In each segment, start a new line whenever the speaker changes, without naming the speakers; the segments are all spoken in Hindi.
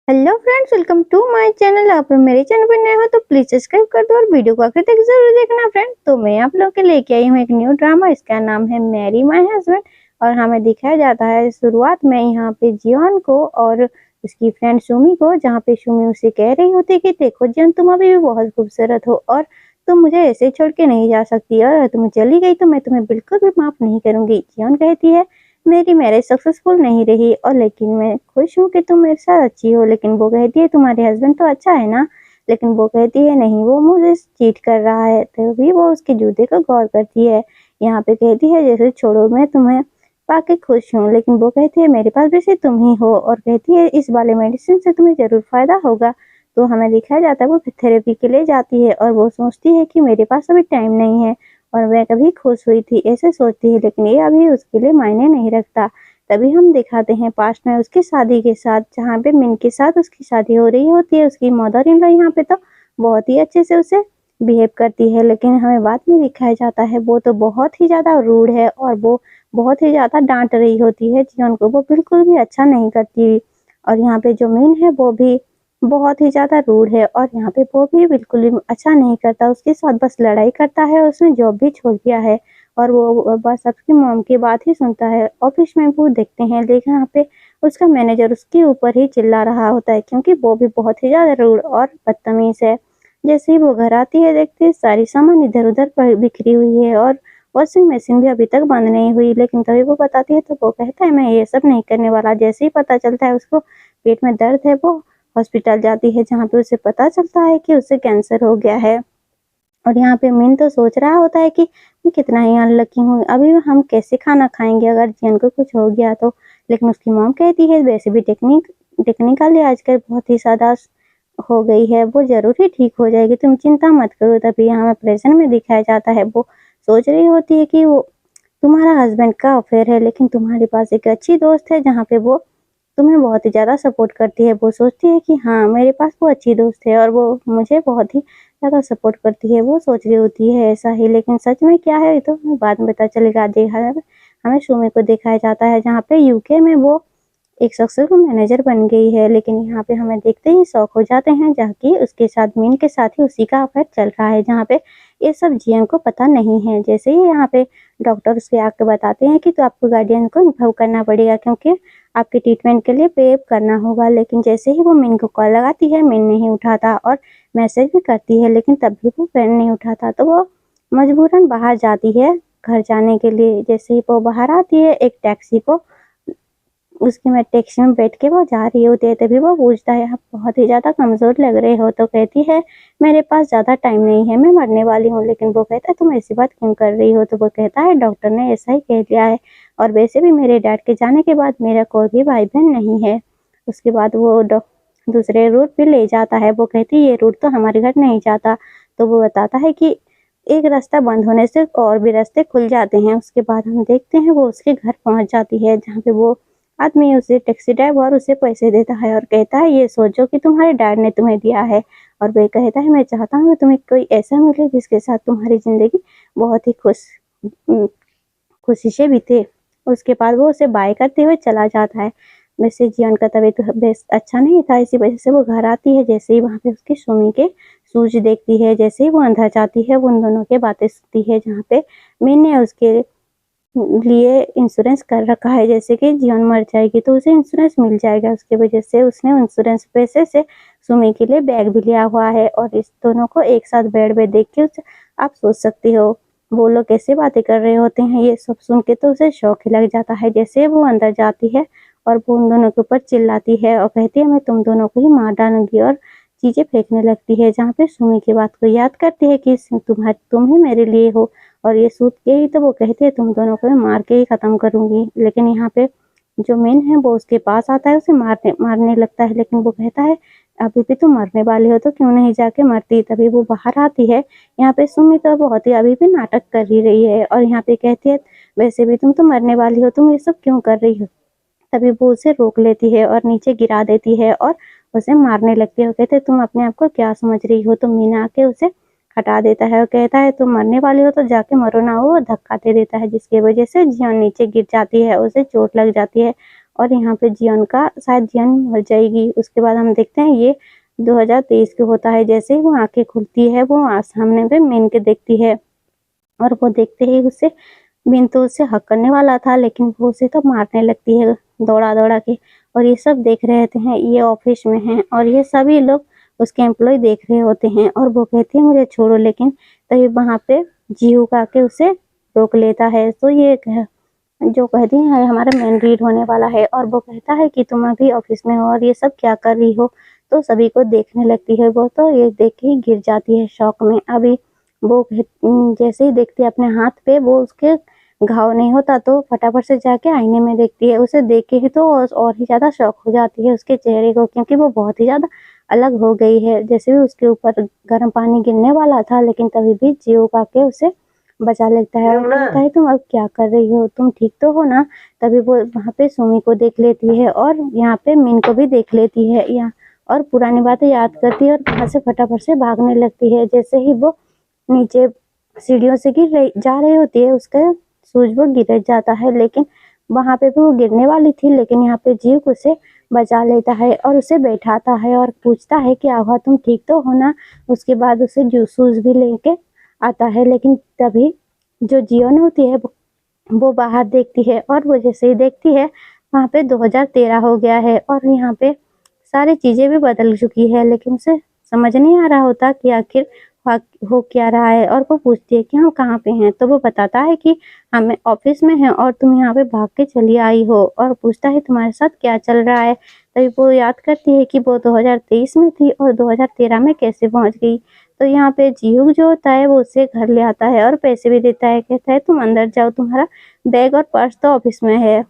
Hello friends, welcome to my channel. आप मेरे चैनल पर नए हो तो प्लीज सब्सक्राइब कर दो और वीडियो को आखिर तक जरूर देखना फ्रेंड। तो मैं आप लोगों के लेके आई हूँ एक न्यू ड्रामा। इसका नाम है मैरी माय हस्बैंड और हमें दिखाया जाता है शुरुआत में यहाँ पे जियोन को और उसकी फ्रेंड सुमी को, जहाँ पे सुमी उसे कह रही होती है कि देखो जियोन, तुम अभी भी बहुत खूबसूरत हो और तुम मुझे ऐसे छोड़ के नहीं जा सकती, और अगर तुम चली गई तो मैं तुम्हें बिल्कुल भी माफ नहीं करूंगी। जियोन कहती है मेरी मैरिज सक्सेसफुल नहीं रही और लेकिन मैं खुश हूँ कि तुम मेरे साथ अच्छी हो। लेकिन वो कहती है तुम्हारे हस्बैंड तो अच्छा है ना। लेकिन वो कहती है नहीं, वो मुझे चीट कर रहा है। तभी वो उसके जूते को गौर करती है। यहाँ पे कहती है जैसे छोड़ो, मैं तुम्हें पाके खुश हूँ। लेकिन वो कहती है मेरे पास भी सिर्फ तुम ही हो, और कहती है इस वाले मेडिसिन से तुम्हें जरूर फायदा होगा। तो हमें दिखाया जाता है वो थेरेपी के लिए जाती है और वो सोचती है कि मेरे पास अभी टाइम नहीं है और मैं कभी खुश हुई थी, ऐसे सोचती है। लेकिन ये अभी उसके लिए मायने नहीं रखता। तभी हम दिखाते हैं पास्ट में उसकी शादी के साथ, जहाँ पे मिन के साथ उसकी शादी हो रही होती है। उसकी मदर इन लॉ यहाँ पे तो बहुत ही अच्छे से उसे बिहेव करती है, लेकिन हमें बाद में दिखाया जाता है वो तो बहुत ही ज्यादा रूड है और वो बहुत ही ज्यादा डांट रही होती है जिन को। वो बिल्कुल भी अच्छा नहीं करती और यहाँ पे जो मिन है वो भी बहुत ही ज़्यादा रूड है और यहाँ पे वो भी बिल्कुल भी अच्छा नहीं करता, उसके साथ बस लड़ाई करता है। उसने जॉब भी छोड़ दिया है और वो बस अपनी मॉम की बात ही सुनता है। ऑफिस में वो देखते हैं, लेकिन यहाँ पे उसका मैनेजर उसके ऊपर ही चिल्ला रहा होता है क्योंकि वो भी बहुत ही ज़्यादा रूड और बदतमीज है। जैसे ही वो घर आती है, देखती है सारी सामान इधर उधर बिखरी हुई है और वॉशिंग मशीन भी अभी तक बंद नहीं हुई। लेकिन तभी वो बताती है तो वो कहता है मैं ये सब नहीं करने वाला। जैसे ही पता चलता है उसको पेट में दर्द है, वो हॉस्पिटल जाती है, जहाँ पे उसे पता चलता है कि उसे कैंसर हो गया है। और यहाँ पे मिन तो सोच रहा होता है कि मैं कितना ही अनलकी हूँ, अभी हम कैसे खाना खाएंगे अगर जियन को कुछ हो गया तो। लेकिन उसकी मॉम कहती है वैसे भी टेक्निकली आजकल बहुत ही ज्यादा हो गई है, वो जरूर ही ठीक हो जाएगी, तुम चिंता मत करो। तभी यहाँ प्रेजेंट में दिखाया जाता है वो सोच रही होती है कि वो तुम्हारा हस्बैंड का अफेयर है, लेकिन तुम्हारे पास एक अच्छी दोस्त है जहाँ पे वो तुम्हें बहुत ही ज़्यादा सपोर्ट करती है। वो सोचती है कि हाँ मेरे पास वो अच्छी दोस्त है और वो मुझे बहुत ही ज़्यादा सपोर्ट करती है। वो सोच रही होती है ऐसा ही, लेकिन सच में क्या है ये तो बाद में पता चलेगा। देखा हमें सुमी को दिखाया जाता है जहाँ पे यूके में वो एक सक्सेसफुल मैनेजर बन गई है। लेकिन यहाँ पे हमें देखते ही शौक हो जाते हैं, जबकि उसके साथ मीन के साथ ही उसी का अफेयर चल रहा है, जहाँ पे ये सब जियन को पता नहीं है। जैसे ही यहाँ पे डॉक्टर उसके आके बताते हैं कि तो आपको गार्डियन को इन्फॉर्म करना पड़ेगा क्योंकि आपके ट्रीटमेंट के लिए पे करना होगा। लेकिन जैसे ही वो मीन को कॉल लगाती है, मीन नहीं उठाता और मैसेज भी करती है, लेकिन तब भी वो फ्रेंड नहीं उठाता। तो वो मजबूरन बाहर जाती है घर जाने के लिए। जैसे ही वो बाहर आती है एक टैक्सी को उसकी में टैक्सी में बैठ के वो जा रही होती है, तभी वो पूछता है आप बहुत ही ज़्यादा कमज़ोर लग रहे हो। तो कहती है मेरे पास ज़्यादा टाइम नहीं है, मैं मरने वाली हूँ। लेकिन वो कहता है तुम ऐसी बात क्यों कर रही हो। तो वो कहता है डॉक्टर ने ऐसा ही कह दिया है और वैसे भी मेरे डैड के जाने के बाद मेरा कोई भी भाई बहन नहीं है। उसके बाद वो दूसरे रूट पे ले जाता है। वो कहती है ये रूट तो हमारे घर नहीं जाता। तो वो बताता है कि एक रास्ता बंद होने से और भी रास्ते खुल जाते हैं। उसके बाद हम देखते हैं वो उसके घर पहुंच जाती है, जहाँ पे वो आदमी उसे टैक्सी ड्राइवर उसे पैसे देता है और कहता है ये सोचो कि तुम्हारे डैड ने तुम्हें दिया है। और वह कहता है मैं चाहता हूँ तुम्हें कोई ऐसा मिले जिसके साथ तुम्हारी जिंदगी बहुत ही खुशी से बीते। उसके बाद वो उसे बाय करते हुए चला जाता है। वैसे जियन का तबीयत बेस अच्छा नहीं था, इसी वजह से वो घर आती है। जैसे ही वहाँ पे उसकी सुमी के सूज देखती है, जैसे ही वो अंदर जाती है वो उन दोनों की बातें सुनती है, जहाँ पे मैंने उसके लिए इंश्योरेंस कर रखा है। जैसे कि जीवन मर जाएगी तो उसे इंश्योरेंस मिल जाएगा, उसकी वजह से उसने इंश्योरेंस पैसे से सुमी के लिए बैग भी लिया हुआ है। और इस दोनों को एक साथ बेड पे देख के आप सोच सकती हो वो लोग कैसे बातें कर रहे होते हैं। ये सब सुन के तो उसे शौक ही लग जाता है। जैसे वो अंदर जाती है और वो उन दोनों के ऊपर चिल्लाती है और कहती है मैं तुम दोनों को ही मार डालूंगी, और चीजें फेंकने लगती है। जहाँ पे सुमी की बात को याद करती है कि तुम ही मेरे लिए हो, और ये सूत के ही तो वो कहती है तुम दोनों को मैं मार के ही खत्म करूंगी। लेकिन यहाँ पे जो मेन है वो उसके पास आता है, उसे मारने मारने लगता है। लेकिन वो कहता है अभी भी तुम मरने वाली हो तो क्यों नहीं जाके मरती। तभी वो बाहर आती है। यहाँ पे सुमी तो बहुत ही अभी भी नाटक कर ही रही है और यहाँ पे कहती है वैसे भी तुम तो मरने वाली हो, तुम ये सब क्यों कर रही हो। तभी वो उसे रोक लेती है और नीचे गिरा देती है और उसे मारने लगती है। वो कहते तुम अपने आप को क्या समझ रही हो। तो मीना आके उसे हटा देता है और कहता है तुम मरने वाली हो तो जाके मरो ना। वो धक्का दे देता है जिसकी वजह से जियन नीचे गिर जाती है, उसे चोट लग जाती है और यहाँ पे जियन का शायद जियन मर जाएगी। उसके बाद हम देखते हैं ये 2023 के होता है। जैसे ही वो आंखें खुलती है वो सामने पे मिन के देखती है और वो देखते ही उससे मिन तो उससे हक करने वाला था, लेकिन वो उसे तो मारने लगती है दौड़ा दौड़ा के। और ये सब देख रहे होते हैं, ये ऑफिस में हैं और ये सभी लोग उसके एम्प्लॉय देख रहे होते हैं और वो कहते हैं मुझे छोड़ो, लेकिन तभी वहां पे जीहू का के उसे रोक लेता है। तो ये जो कहती है हमारा मेन रीड होने वाला है और वो कहता है कि तुम अभी ऑफिस में हो और ये सब क्या कर रही हो। तो सभी को देखने लगती है वो, तो ये देख के गिर जाती है शौक में। अभी वो जैसे ही देखती है अपने हाथ पे वो उसके घाव नहीं होता तो फटाफट से जाके आईने में देखती है। उसे देख के ही तो और ही ज्यादा शौक हो जाती है उसके चेहरे को, क्योंकि वो बहुत ही ज्यादा अलग हो गई है। जैसे भी उसके ऊपर गर्म पानी गिरने वाला था, लेकिन तभी भी जियो काके उसे बचा लेता है और कहता है तुम अब क्या कर रही हो, तुम ठीक तो हो ना। तभी वो वहां पे सुमी को देख लेती है और यहाँ पे मिन को भी देख लेती है यहाँ, और पुरानी बातें याद करती है और वहां से फटाफट से भागने लगती है। जैसे ही वो नीचे सीढ़ियों से जा रही होती है, उसका सूज वो गिर जाता है, लेकिन वहां पे भी वो गिरने वाली थी, लेकिन यहाँ पे जीव उसे बचा लेता है और उसे बैठाता है और पूछता है क्या हुआ, तुम ठीक तो हो ना। उसके बाद उसे सूज भी लेके आता है, लेकिन तभी जो जियोन होती है वो बाहर देखती है और वो जैसे ही देखती है वहां पे 2013 हो गया है और यहाँ पे सारी चीजें भी बदल चुकी है, लेकिन उसे समझ नहीं आ रहा होता कि आखिर हो क्या रहा है। और वो पूछती है कि हम कहाँ पे हैं, तो वो बताता है कि हम ऑफिस में हैं और तुम यहाँ पे भाग के चली आई हो, और पूछता है तुम्हारे साथ क्या चल रहा है। तभी वो याद करती है कि वो 2023 में थी और 2013 में कैसे पहुंच गई। तो यहाँ पे जीहू जो होता है वो उसे घर ले आता है और पैसे भी देता है, कहता है तुम अंदर जाओ, तुम्हारा बैग और पर्स तो ऑफिस में है।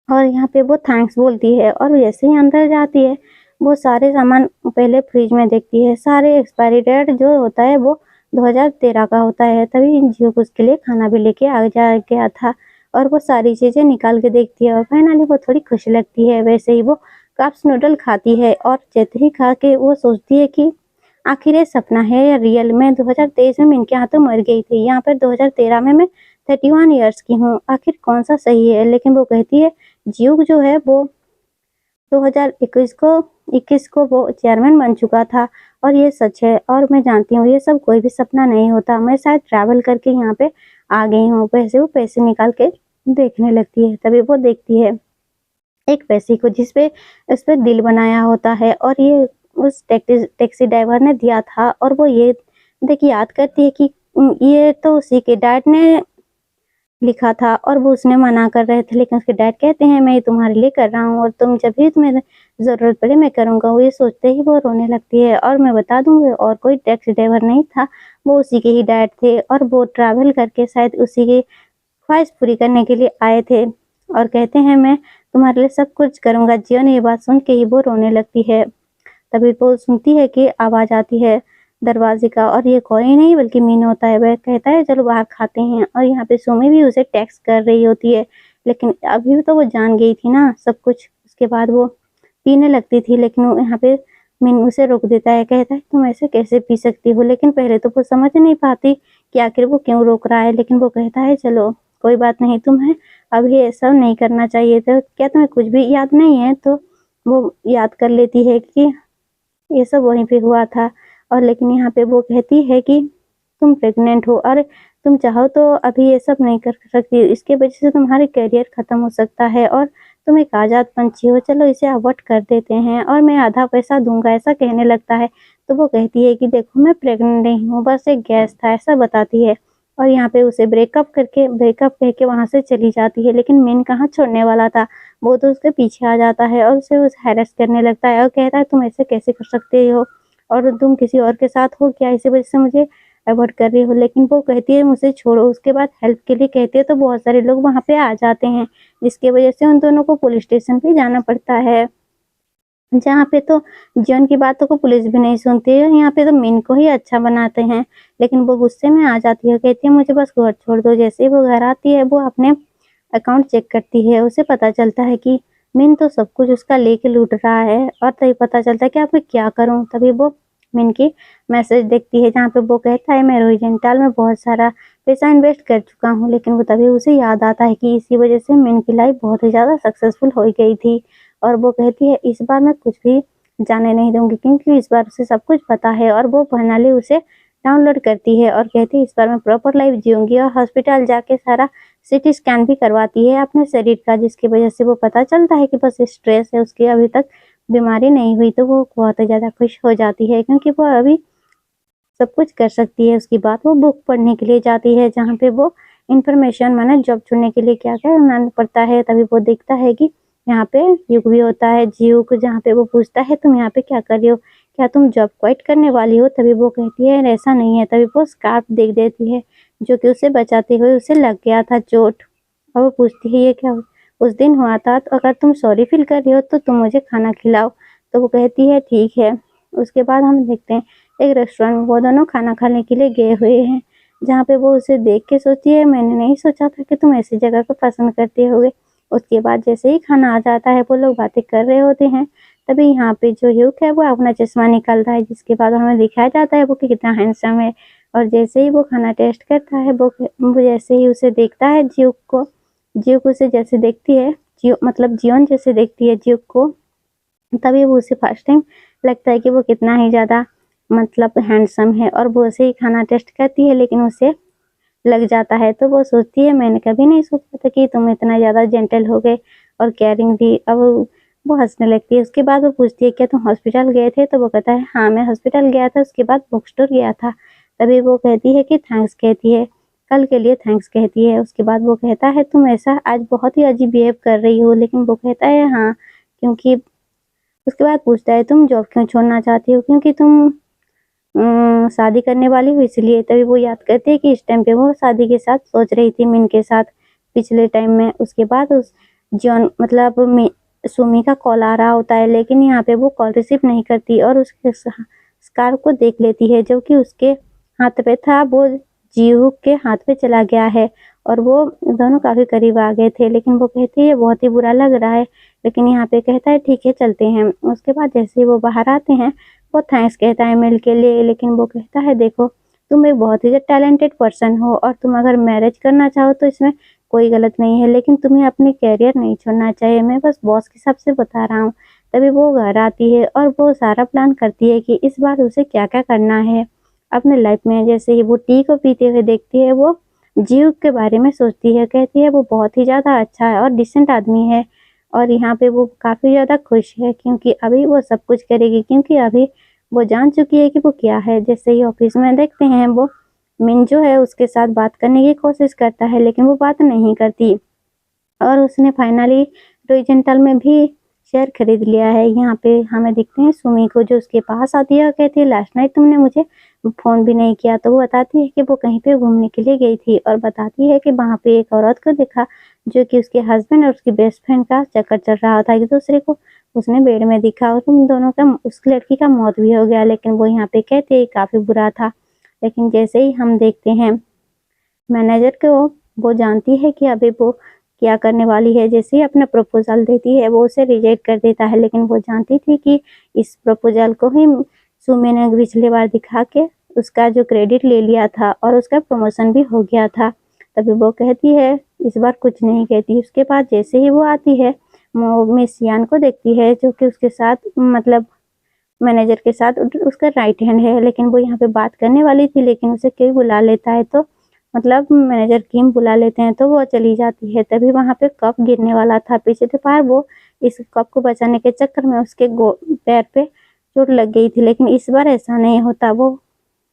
और यहाँ पे वो थैंक्स बोलती है और जैसे ही अंदर जाती है वो सारे सामान पहले फ्रिज में देखती है। सारे एक्सपायरी डेट जो होता है वो 2013 का होता है। तभी जियो उसके लिए खाना भी लेके आ जा गया था और वो सारी चीजें निकाल के देखती है और फाइनली वो थोड़ी खुश लगती है। वैसे ही वो कप्स नूडल खाती है और जैसे ही खा के वो सोचती है कि आखिर ये सपना है या रियल में। 2023 में इनके यहाँ तो मर गई थी, यहाँ पर 2013 में मैं 31 ईयर्स की हूँ, आखिर कौन सा सही है। लेकिन वो कहती है जियो जो है वो 2021 को वो चेयरमैन बन चुका था और ये सच है और मैं जानती हूँ ये सब कोई भी सपना नहीं होता, मैं शायद ट्रैवल करके यहाँ पे आ गई हूँ। वैसे वो पैसे निकाल के देखने लगती है, तभी वो देखती है एक पैसे को जिसपे उस पे दिल बनाया होता है और ये उस टैक्सी ड्राइवर ने दिया था। और वो ये देखिए याद करती है कि ये तो उसी के डैड ने लिखा था और वो उसने मना कर रहे थे, लेकिन उसके डैड कहते हैं मैं तुम्हारे लिए कर रहा हूँ और तुम जब भी तुम्हें जरूरत पड़े मैं करूँगा। वो ये सोचते ही वो रोने लगती है और मैं बता दूंगी और कोई टैक्सी ड्राइवर नहीं था, वो उसी के ही डैड थे और वो ट्रैवल करके शायद उसी की ख्वाहिश पूरी करने के लिए आए थे और कहते हैं मैं तुम्हारे लिए सब कुछ करूँगा। जियो ने ये बात सुन के ही वो रोने लगती है। तभी वो सुनती है कि आवाज आती है दरवाजे का और ये कोई नहीं बल्कि मीन होता है। वह कहता है चलो बाहर खाते हैं और यहाँ पे सुमी भी उसे टेक्स्ट कर रही होती है, लेकिन अभी तो वो जान गई थी ना सब कुछ। उसके बाद वो पीने लगती थी, लेकिन वो यहाँ पे मीन उसे रोक देता है, कहता है तुम ऐसे कैसे पी सकती हो। लेकिन पहले तो वो समझ नहीं पाती कि आखिर वो क्यों रोक रहा है, लेकिन वो कहता है चलो कोई बात नहीं, तुम्हें अभी ऐसा नहीं करना चाहिए था, क्या तुम्हें कुछ भी याद नहीं है। तो वो याद कर लेती है कि ये सब वहीं पे हुआ था। और लेकिन यहाँ पे वो कहती है कि तुम प्रेग्नेंट हो और तुम चाहो तो अभी ये सब नहीं कर सकती, इसके वजह से तुम्हारे करियर खत्म हो सकता है और तुम एक आजाद पंछी हो, चलो इसे अवॉइड कर देते हैं और मैं आधा पैसा दूंगा, ऐसा कहने लगता है। तो वो कहती है कि देखो मैं प्रेग्नेंट नहीं हूँ, बस एक गैस था, ऐसा बताती है। और यहाँ पे उसे ब्रेकअप कह के वहां से चली जाती है, लेकिन मेन कहाँ छोड़ने वाला था, वो तो उसके पीछे आ जाता है और उसे हैरेस करने लगता है और कहता है तुम ऐसे कैसे कर सकते हो और तुम किसी और के साथ हो क्या, इसी वजह से मुझे अवॉइड कर रही हो। लेकिन वो कहती है मुझे छोड़ो। उसके बाद हेल्प के लिए कहती है तो बहुत सारे लोग वहां पे आ जाते हैं, जिसकी वजह से उन दोनों को पुलिस स्टेशन पे जाना पड़ता है, जहाँ पे तो जियोन की बातों को पुलिस भी नहीं सुनती है। यहाँ पे तो मिन को ही अच्छा बनाते हैं, लेकिन वो गुस्से में आ जाती है, कहती है मुझे बस घर छोड़ दो। जैसे ही वो घर आती है वो अपने अकाउंट चेक करती है, उसे पता चलता है कि मिन तो सब कुछ उसका लेके लूट रहा है और तभी पता चलता है कि अब मैं क्या करूं। तभी वो मिन की मैसेज देखती है जहाँ पे वो कहता है मैं रोहिजेंटाल में बहुत सारा पैसा इन्वेस्ट कर चुका हूँ, लेकिन वो तभी उसे याद आता है कि इसी वजह से मिन की लाइफ बहुत ही ज़्यादा सक्सेसफुल हो गई थी। और वो कहती है इस बार मैं कुछ भी जाने नहीं दूंगी क्योंकि इस बार उसे सब कुछ पता है। और वो फाइनली उसे डाउनलोड करती है और कहती है इस बार मैं प्रॉपर लाइफ जीऊंगी। और हॉस्पिटल जाके सारा सीटी स्कैन भी करवाती है अपने शरीर का, जिसकी वजह से वो पता चलता है कि बस स्ट्रेस है, उसकी अभी तक बीमारी नहीं हुई। तो वो बहुत ज़्यादा खुश हो जाती है क्योंकि वो अभी सब कुछ कर सकती है। उसके बाद वो बुक पढ़ने के लिए जाती है जहाँ पे वो इन्फॉर्मेशन माने जॉब चुनने के लिए क्या क्या करना पड़ता है। तभी वो देखता है कि यहाँ पे युग भी होता है, जीव को, जहाँ पे वो पूछता है तुम यहाँ पे क्या कर रही हो, क्या तुम जॉब क्विट करने वाली हो। तभी वो कहती है ऐसा नहीं है। तभी वो स्कार्फ देख देती है जो कि उसे बचाते हुए उसे लग गया था चोट। और वो पूछती है ये क्या उस दिन हुआ था, तो अगर तुम सॉरी फील कर रही हो तो तुम मुझे खाना खिलाओ। तो वो कहती है ठीक है। उसके बाद हम देखते हैं एक रेस्टोरेंट में वो दोनों खाना खाने के लिए गए हुए हैं, जहाँ पे वो उसे देख के सोचती है मैंने नहीं सोचा था कि तुम ऐसी जगह को पसंद करते होगे। उसके बाद जैसे ही खाना आ जाता है वो लोग बातें कर रहे होते हैं। तभी यहाँ पे जो ह्यूक है वो अपना चश्मा निकालता है, जिसके बाद हमें दिखाया जाता है वो कि कितना हैंडसम है। और जैसे ही वो खाना टेस्ट करता है वो जैसे ही उसे देखता है ज्यूक को, ज्यूक उसे जैसे देखती है, जियो मतलब जियोन जैसे देखती है ज्यूक को, तभी वो उसे फर्स्ट टाइम लगता है कि वो कितना ही ज़्यादा मतलब हैंडसम है। और वो उसे ही खाना टेस्ट करती है लेकिन उसे लग जाता है। तो वो सोचती है मैंने कभी नहीं सोचा था कि तुम इतना ज़्यादा जेंटल हो गए और केयरिंग भी। अब वो हंसने लगती है। उसके बाद वो पूछती है क्या तुम हॉस्पिटल गए थे। तो वो कहता है हाँ मैं हॉस्पिटल गया था, उसके बाद बुक स्टोर गया था। तभी वो कहती है कि थैंक्स कहती है, कल के लिए थैंक्स कहती है। उसके बाद वो कहता है तुम ऐसा आज बहुत ही अजीब बिहेव कर रही हो। लेकिन वो कहता है हाँ क्योंकि, उसके बाद पूछता है तुम जॉब क्यों छोड़ना चाहती हो, क्योंकि तुम शादी करने वाली हूँ इसलिए। तभी वो याद करती है कि इस टाइम पे वो शादी के साथ सोच रही थी मिन के साथ पिछले टाइम में। उसके बाद उस जॉन मतलब सुमी का कॉल आ रहा होता है, लेकिन यहाँ पे वो कॉल रिसीव नहीं करती और उसके स्कार्फ को देख लेती है जो कि उसके हाथ पे था, वो जीहू के हाथ पे चला गया है। और वो दोनों काफी करीब आ गए थे। लेकिन वो कहती है बहुत ही बुरा लग रहा है, लेकिन यहाँ पे कहता है ठीक है चलते हैं। उसके बाद जैसे ही वो बाहर आते हैं वो थैंक्स कहता है मिल के लिए। लेकिन वो कहता है देखो तुम एक बहुत ही टैलेंटेड पर्सन हो और तुम अगर मैरिज करना चाहो तो इसमें कोई गलत नहीं है, लेकिन तुम्हें अपने कैरियर नहीं छोड़ना चाहिए। मैं बस बॉस के हिसाब से बता रहा हूँ। तभी वो घर आती है और वो सारा प्लान करती है कि इस बार उसे क्या क्या करना है अपने लाइफ में। जैसे ही वो टी को पीते हुए देखती है वो जीव के बारे में सोचती है, कहती है वो बहुत ही ज़्यादा अच्छा है और डिसेंट आदमी है। और यहाँ पे वो काफ़ी ज़्यादा खुश है क्योंकि अभी वो सब कुछ करेगी, क्योंकि अभी वो जान चुकी है कि वो क्या है। जैसे ही ऑफिस में देखते हैं वो मिन जो है उसके साथ बात करने की कोशिश करता है लेकिन वो बात नहीं करती। और उसने फाइनली रोइजेंटल में भी शेयर खरीद लिया है। यहाँ पे हमें दिखते हैं सुमी को जो उसके पास आती है और कहती है लास्ट नाइट तुमने मुझे फ़ोन भी नहीं किया। तो वो बताती है कि वो कहीं पे घूमने के लिए गई थी और बताती है कि वहाँ पे एक औरत को देखा जो कि उसके हस्बैंड और उसकी बेस्ट फ्रेंड का चक्कर चल रहा था एक दूसरे को। उसने बेड में दिखा और उन दोनों का, उस लड़की का मौत भी हो गया। लेकिन वो यहाँ पे कहते हैं काफ़ी बुरा था। लेकिन जैसे ही हम देखते हैं मैनेजर को, वो जानती है कि अभी वो क्या करने वाली है। जैसे ही अपना प्रपोजल देती है वो उसे रिजेक्ट कर देता है, लेकिन वो जानती थी कि इस प्रपोजल को ही सुमी ने पिछली बार दिखा के उसका जो क्रेडिट ले लिया था और उसका प्रमोशन भी हो गया था। तभी वो कहती है इस बार कुछ नहीं कहती। उसके बाद जैसे ही वो आती है वो मिस यान को देखती है जो कि उसके साथ मतलब मैनेजर के साथ उसका राइट हैंड है। लेकिन वो यहाँ पे बात करने वाली थी लेकिन उसे कोई बुला लेता है, तो मतलब मैनेजर किम बुला लेते हैं तो वो चली जाती है। तभी वहाँ पे कप गिरने वाला था। पिछले बार वो इस कप को बचाने के चक्कर में उसके पैर पे चोट लग गई थी, लेकिन इस बार ऐसा नहीं होता। वो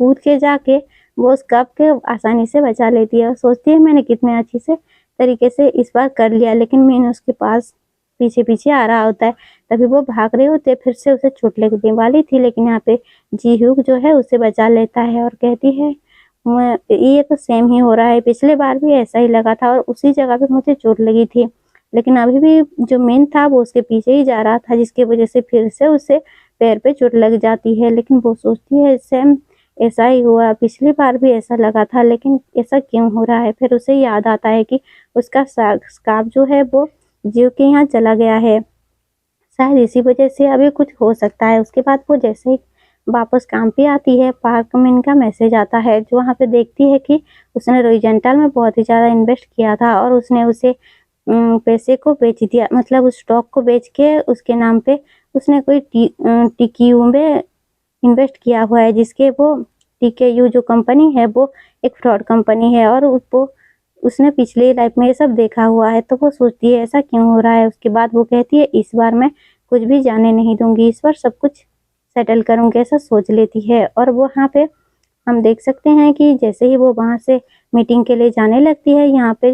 कूद के जाके वो उस कप के आसानी से बचा लेती है और सोचती है मैंने कितने अच्छी से तरीके से इस बार कर लिया। लेकिन मीन उसके पास पीछे पीछे आ रहा होता है। तभी वो भाग रहे होते, फिर से उसे चोट लगने वाली थी, लेकिन यहाँ पे जी ह्यूक जो है उसे बचा लेता है और कहती है ये तो सेम ही हो रहा है, पिछले बार भी ऐसा ही लगा था और उसी जगह पे मुझे चोट लगी थी। लेकिन अभी भी जो मेन था वो उसके पीछे ही जा रहा था, जिसकी वजह से फिर से उसे पैर पे चोट लग जाती है। लेकिन वो सोचती है सेम ऐसा ही हुआ, पिछली बार भी ऐसा लगा था, लेकिन ऐसा क्यों हो रहा है। फिर उसे याद आता है कि उसका स्कार्फ जो है वो जीव के यहाँ चला गया है, शायद इसी वजह से अभी कुछ हो सकता है। उसके बाद वो जैसे ही वापस काम पे आती है, पार्क में इनका मैसेज आता है, जो वहाँ पे देखती है कि उसने रोजेंटल में बहुत ही ज़्यादा इन्वेस्ट किया था और उसने उसे पैसे को बेच दिया, मतलब उस स्टॉक को बेच के उसके नाम पे उसने कोई टीक्यू में इन्वेस्ट किया हुआ है, जिसके वो टीकेयू जो कंपनी है वो एक फ्रॉड कंपनी है और वो उसने पिछली लाइफ में ये सब देखा हुआ है, तो वो सोचती है ऐसा क्यों हो रहा है। उसके बाद वो कहती है इस बार मैं कुछ भी जाने नहीं दूंगी, इस बार सब कुछ सेटल करूंगी, ऐसा सोच लेती है। और वो वहाँ पे हम देख सकते हैं कि जैसे ही वो वहाँ से मीटिंग के लिए जाने लगती है, यहाँ पे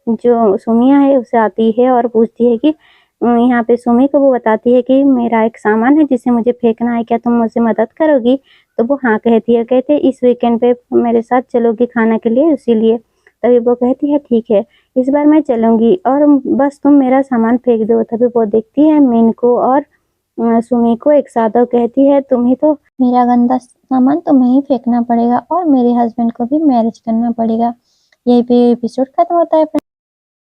जो सुमिया है उसे आती है और पूछती है कि यहाँ पे सुमी को वो बताती है कि मेरा एक सामान है जिसे मुझे फेंकना है, क्या तुम मुझसे मदद करोगी? तो वो हाँ कहती है, कहते इस वीकेंड पे मेरे साथ चलोगी खाना के लिए, इसीलिए। तभी वो कहती है ठीक है, इस बार मैं चलूंगी और बस तुम मेरा सामान फेंक दो। तभी वो देखती है मीन को और सुमी को एक साथ और कहती है तुम्हें तो मेरा गंदा सामान तुम्हें ही फेंकना पड़ेगा और मेरे हस्बैंड को भी मैरिज करना पड़ेगा। यही पे एपिसोड खत्म होता है।